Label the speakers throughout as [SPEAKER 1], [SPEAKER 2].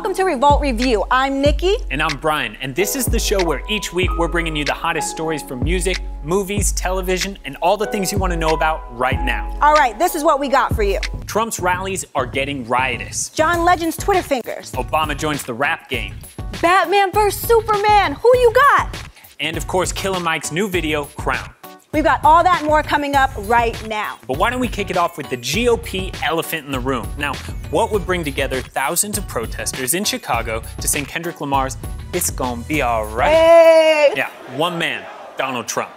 [SPEAKER 1] welcome to Revolt Review. I'm Nikki.
[SPEAKER 2] And I'm Brian, and this is the show where each week we're bringing you the hottest stories from music, movies, television, and all the things you want to know about right now.
[SPEAKER 1] All right, this is what we got for you.
[SPEAKER 2] Trump's rallies are getting riotous.
[SPEAKER 1] John Legend's Twitter fingers.
[SPEAKER 2] Obama joins the rap game.
[SPEAKER 1] Batman vs. Superman, who you got?
[SPEAKER 2] And of course, Killer Mike's new video, Crown.
[SPEAKER 1] We've got all that and more coming up right now.
[SPEAKER 2] But why don't we kick it off with the GOP elephant in the room? Now, what would bring together thousands of protesters in Chicago to sing Kendrick Lamar's "It's Gonna Be Alright"?
[SPEAKER 1] Hey!
[SPEAKER 2] Yeah, one man, Donald Trump.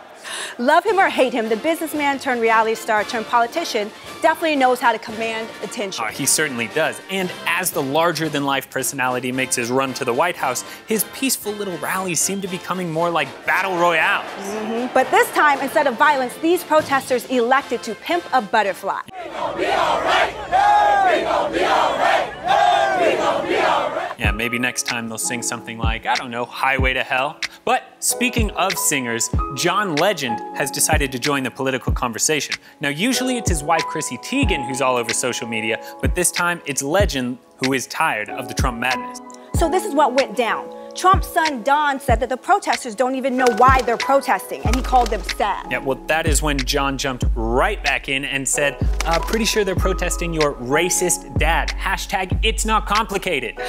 [SPEAKER 1] Love him or hate him, the businessman turned reality star turned politician definitely knows how to command attention.
[SPEAKER 2] He certainly does. And as the larger-than-life personality makes his run to the White House, his peaceful little rallies seem to be becoming more like battle royales.
[SPEAKER 1] But this time, instead of violence, these protesters elected to pimp a butterfly.
[SPEAKER 3] We gon' be alright. Hey, we gon' be alright. Hey, we gon' be alright.
[SPEAKER 2] Yeah, maybe next time they'll sing something like, I don't know, Highway to Hell. But speaking of singers, John Legend has decided to join the political conversation. Now, usually it's his wife, Chrissy Teigen, who's all over social media, but this time it's Legend who is tired of the Trump madness.
[SPEAKER 1] So this is what went down. Trump's son, Don, said that the protesters don't even know why they're protesting, and he called them sad.
[SPEAKER 2] Yeah, well, that is when John jumped right back in and said, pretty sure they're protesting your racist dad. Hashtag it's not complicated.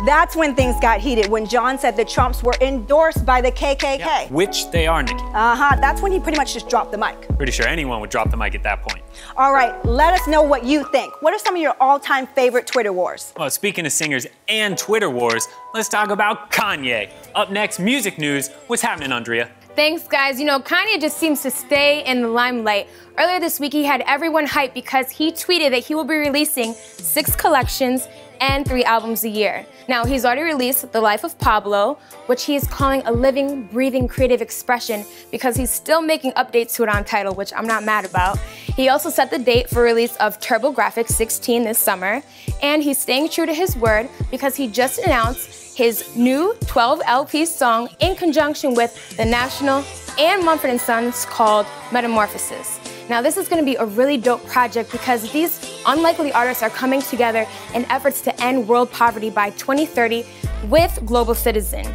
[SPEAKER 1] That's when things got heated, when John said the Trumps were endorsed by the KKK.
[SPEAKER 2] Yeah, which they are, Nikki.
[SPEAKER 1] That's when he pretty much just dropped the mic.
[SPEAKER 2] Pretty sure anyone would drop the mic at that point.
[SPEAKER 1] All right, let us know what you think. What are some of your all-time favorite Twitter wars?
[SPEAKER 2] Well, speaking of singers and Twitter wars, let's talk about Kanye. Up next, music news. What's happening, Andrea?
[SPEAKER 4] Thanks, guys. You know, Kanye just seems to stay in the limelight. Earlier this week, he had everyone hyped because he tweeted that he will be releasing 6 collections and 3 albums a year. Now, he's already released The Life of Pablo, which he is calling a living, breathing, creative expression because he's still making updates to it on Tidal, which I'm not mad about. He also set the date for release of TurboGrafx 16 this summer, and he's staying true to his word because he just announced his new 12 LP song in conjunction with The National and Mumford & Sons called Metamorphosis. Now, this is going to be a really dope project because these unlikely artists are coming together in efforts to end world poverty by 2030 with Global Citizen.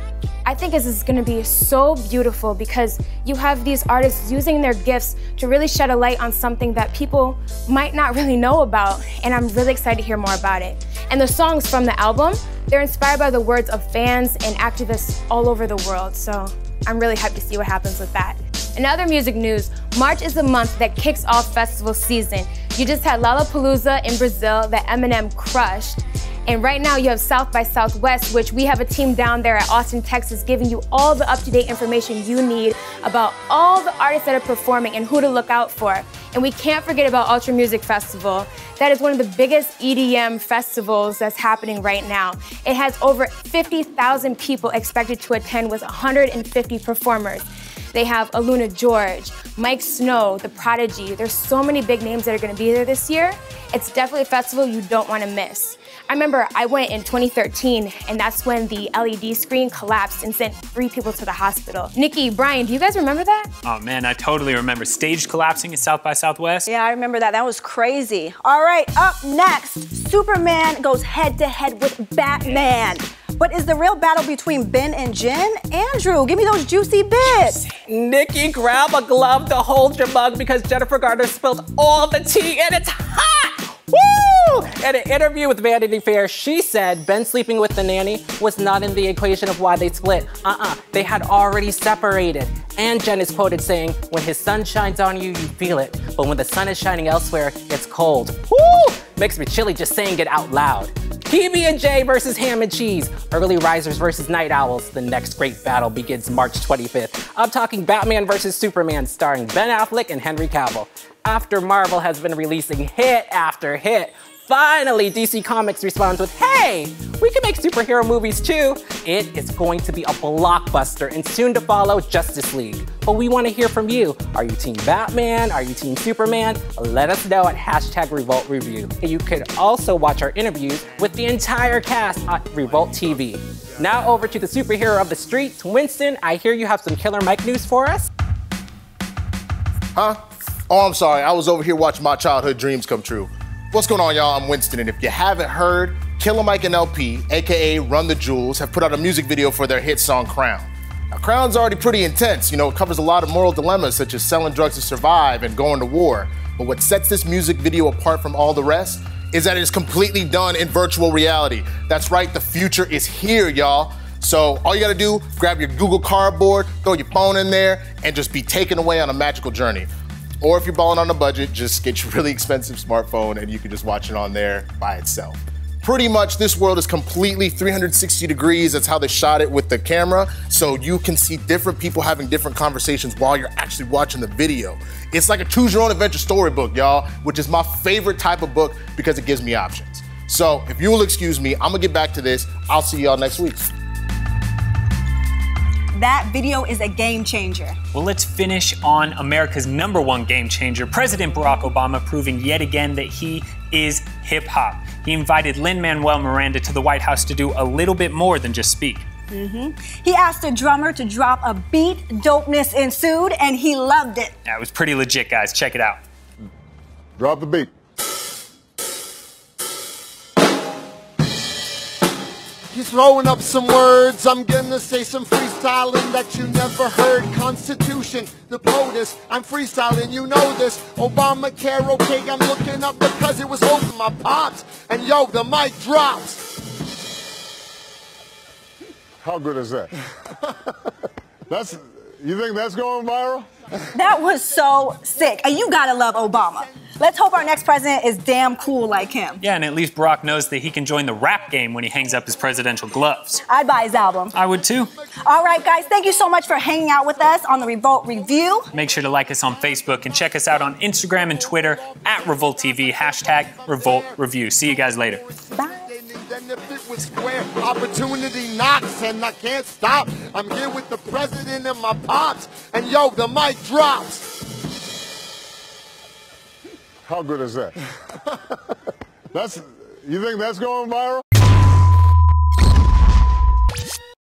[SPEAKER 4] I think this is going to be so beautiful because you have these artists using their gifts to really shed a light on something that people might not really know about, and I'm really excited to hear more about it. And the songs from the album, they're inspired by the words of fans and activists all over the world, so I'm really hyped to see what happens with that. In other music news, March is the month that kicks off festival season. You just had Lollapalooza in Brazil that Eminem crushed. And right now you have South by Southwest, which we have a team down there at Austin, Texas, giving you all the up-to-date information you need about all the artists that are performing and who to look out for. And we can't forget about Ultra Music Festival. That is one of the biggest EDM festivals that's happening right now. It has over 50,000 people expected to attend with 150 performers. They have Aluna George, Mike Snow, The Prodigy. There's so many big names that are gonna be there this year. It's definitely a festival you don't wanna miss. I remember I went in 2013, and that's when the LED screen collapsed and sent 3 people to the hospital. Nikki, Brian, do you guys remember that?
[SPEAKER 2] Oh man, I totally remember. Stage collapsing at South by Southwest.
[SPEAKER 1] Yeah, I remember that. That was crazy. All right, up next, Superman goes head-to-head with Batman. But is the real battle between Ben and Jen? Andrew, give me those juicy bits.
[SPEAKER 5] Nikki, grab a glove to hold your mug because Jennifer Garner spilled all the tea and it's hot! Woo! In an interview with Vanity Fair, she said Ben sleeping with the nanny was not in the equation of why they split. They had already separated. And Jen is quoted saying, when his sun shines on you, you feel it. But when the sun is shining elsewhere, it's cold. Woo! Makes me chilly just saying it out loud. PB&J versus Ham and Cheese. Early risers versus night owls. The next great battle begins March 25th. I'm talking Batman versus Superman starring Ben Affleck and Henry Cavill. After Marvel has been releasing hit after hit, finally DC Comics responds with, hey, we can make superhero movies too. It is going to be a blockbuster and soon to follow Justice League. But we want to hear from you. Are you Team Batman? Are you Team Superman? Let us know at #RevoltReview. And you could also watch our interviews with the entire cast at Revolt TV. Now over to the superhero of the streets, Winston. I hear you have some Killer Mike news for us.
[SPEAKER 6] Huh? Oh, I'm sorry. I was over here watching my childhood dreams come true. What's going on, y'all? I'm Winston, and if you haven't heard, Killer Mike and LP, aka Run the Jewels, have put out a music video for their hit song Crown. Now, Crown's already pretty intense. You know, it covers a lot of moral dilemmas such as selling drugs to survive and going to war. But what sets this music video apart from all the rest is that it is completely done in virtual reality. That's right, the future is here, y'all. So all you gotta do, grab your Google Cardboard, throw your phone in there, and just be taken away on a magical journey. Or if you're balling on a budget, just get your really expensive smartphone and you can just watch it on there by itself. Pretty much this world is completely 360 degrees. That's how they shot it with the camera. So you can see different people having different conversations while you're actually watching the video. It's like a choose your own adventure storybook, y'all, which is my favorite type of book because it gives me options. So if you will excuse me, I'm gonna get back to this. I'll see y'all next week.
[SPEAKER 1] That video is a game changer.
[SPEAKER 2] Well, let's finish on America's #1 game changer, President Barack Obama, proving yet again that he is hip hop. He invited Lin-Manuel Miranda to the White House to do a little bit more than just speak.
[SPEAKER 1] He asked a drummer to drop a beat, dopeness ensued, and he loved it.
[SPEAKER 2] Yeah, it was pretty legit, guys. Check it out.
[SPEAKER 7] Drop the beat.
[SPEAKER 8] He's throwing up some words, I'm gonna say some freestyling that you never heard. Constitution, the POTUS, I'm freestyling, you know this. Obamacare, okay, I'm looking up because it was over my pops. And yo, the mic drops.
[SPEAKER 7] How good is that? You think that's going viral?
[SPEAKER 1] That was so sick. And you gotta love Obama. Let's hope our next president is damn cool like him.
[SPEAKER 2] Yeah, and at least Barack knows that he can join the rap game when he hangs up his presidential gloves.
[SPEAKER 1] I'd buy his album.
[SPEAKER 2] I would too.
[SPEAKER 1] All right, guys, thank you so much for hanging out with us on the Revolt Review.
[SPEAKER 2] Make sure to like us on Facebook and check us out on Instagram and Twitter at Revolt TV, #Revolt Review. See you guys later.
[SPEAKER 1] Bye.
[SPEAKER 8] And if it was square, opportunity knocks and I can't stop. I'm here with the president and my pops. And yo, the mic drops.
[SPEAKER 7] How good is that? You think that's going viral?